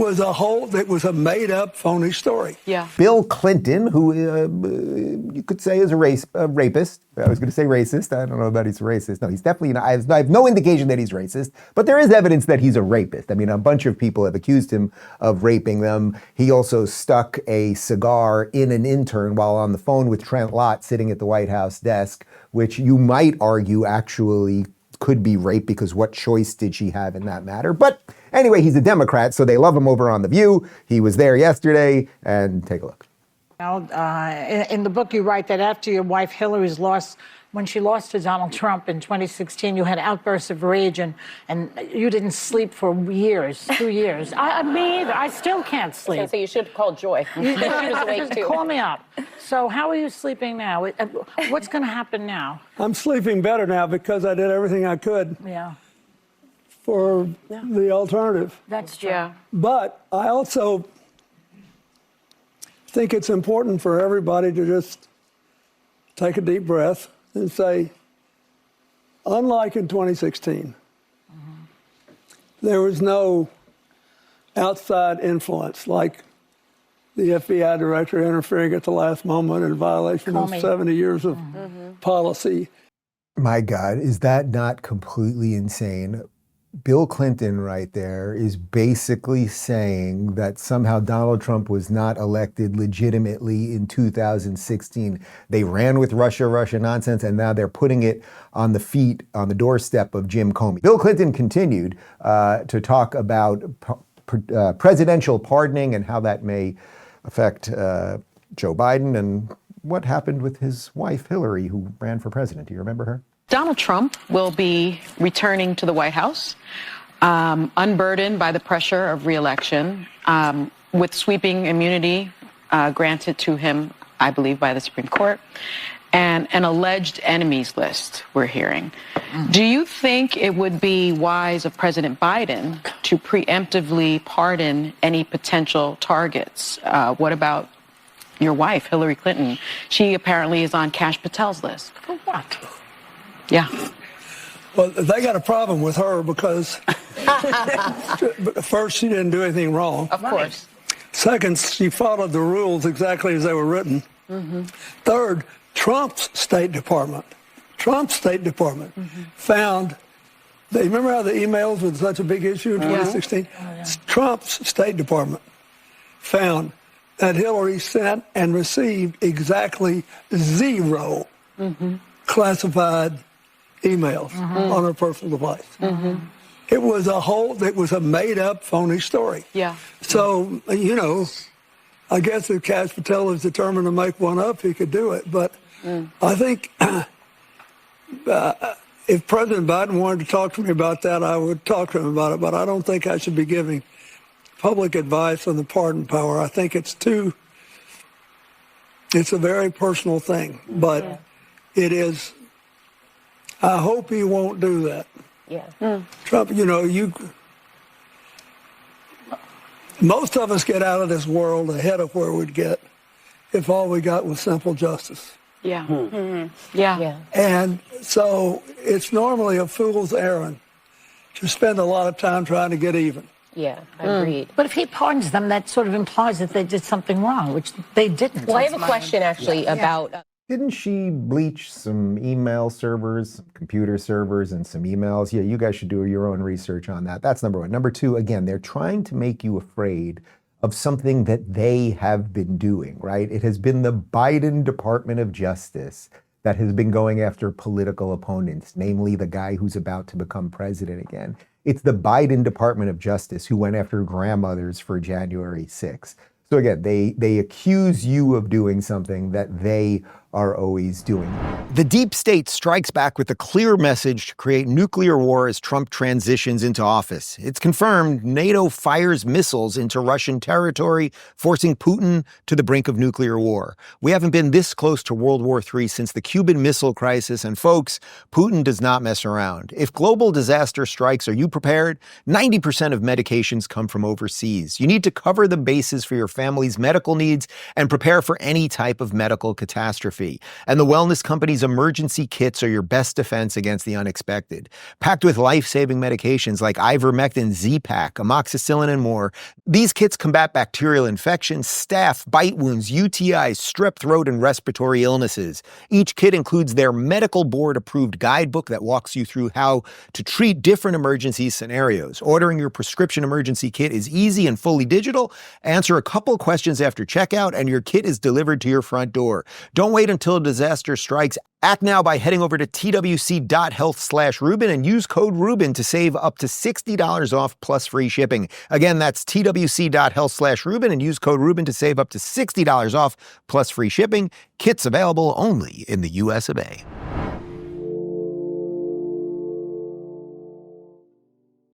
was a made-up, phony story. Yeah. Bill Clinton, who you could say is a rapist. I was going to say racist. I don't know about he's a racist. No, he's definitely not. I have no indication that he's racist, but there is evidence that he's a rapist. I mean, a bunch of people have accused him of raping them. He also stuck a cigar in an intern while on the phone with Trent Lott sitting at the White House desk, which you might argue actually could be rape, because what choice did she have in that matter? But anyway, he's a Democrat, so they love him over on The View. He was there yesterday, and take a look. In the book, you write that after your wife Hillary's loss, when she lost to Donald Trump in 2016, you had outbursts of rage and you didn't sleep for years, 2 years. Me either. I still can't sleep. So you should call Joy. She was awake too. Call me up. So how are you sleeping now? What's going to happen now? I'm sleeping better now because I did everything I could for the alternative. That's true. Yeah. But I also think it's important for everybody to just take a deep breath and say, unlike in 2016, there was no outside influence like the FBI director interfering at the last moment in violation of 70 years of policy. My God, is that not completely insane? Bill Clinton right there is basically saying that somehow Donald Trump was not elected legitimately in 2016. They ran with Russia nonsense, and now they're putting it on the doorstep of Jim Comey. Bill Clinton continued to talk about presidential pardoning and how that may affect Joe Biden and what happened with his wife, Hillary, who ran for president. Do you remember her? Donald Trump will be returning to the White House, unburdened by the pressure of re-election, with sweeping immunity granted to him, I believe, by the Supreme Court, and an alleged enemies list we're hearing. Do you think it would be wise of President Biden to preemptively pardon any potential targets? What about your wife, Hillary Clinton? She apparently is on Kash Patel's list. For what? Yeah. Well, they got a problem with her because first, she didn't do anything wrong. Of course. Second, she followed the rules exactly as they were written. Third, Trump's State Department found, they remember how the emails were such a big issue in 2016? Trump's State Department found that Hillary sent and received exactly 0 classified emails on her personal device. It was a made-up, phony story. Yeah. So, I guess if Kash Patel is determined to make one up, he could do it. But I think if President Biden wanted to talk to me about that, I would talk to him about it. But I don't think I should be giving public advice on the pardon power. I think it's a very personal thing. But it is, I hope he won't do that. Yeah. Trump, most of us get out of this world ahead of where we'd get if all we got was simple justice. Yeah. Yeah. And so it's normally a fool's errand to spend a lot of time trying to get even. Yeah, agreed. But if he pardons them, that sort of implies that they did something wrong, which they didn't. Well, I have a question, actually, about... Didn't she bleach some email servers, some computer servers, and some emails? Yeah, you guys should do your own research on that. That's number one. Number two, again, they're trying to make you afraid of something that they have been doing, right? It has been the Biden Department of Justice that has been going after political opponents, namely the guy who's about to become president again. It's the Biden Department of Justice who went after grandmothers for January 6th. So again, they accuse you of doing something that they are always doing. The deep state strikes back with a clear message to create nuclear war as Trump transitions into office. It's confirmed NATO fires missiles into Russian territory, forcing Putin to the brink of nuclear war. We haven't been this close to World War III since the Cuban Missile Crisis, and folks, Putin does not mess around. If global disaster strikes, are you prepared? 90% of medications come from overseas. You need to cover the bases for your family's medical needs and prepare for any type of medical catastrophe. catastrophe. And the wellness company's emergency kits are your best defense against the unexpected. Packed with life-saving medications like ivermectin, Z-Pak, amoxicillin, and more, these kits combat bacterial infections, staph, bite wounds, UTIs, strep throat, and respiratory illnesses. Each kit includes their medical board-approved guidebook that walks you through how to treat different emergency scenarios. Ordering your prescription emergency kit is easy and fully digital. Answer a couple questions after checkout, and your kit is delivered to your front door. Don't wait until a disaster strikes. Act now by heading over to twc.health/Rubin and use code Rubin to save up to $60 off plus free shipping. Again, that's twc.health/Rubin and use code Rubin to save up to $60 off plus free shipping. Kits available only in the US of A.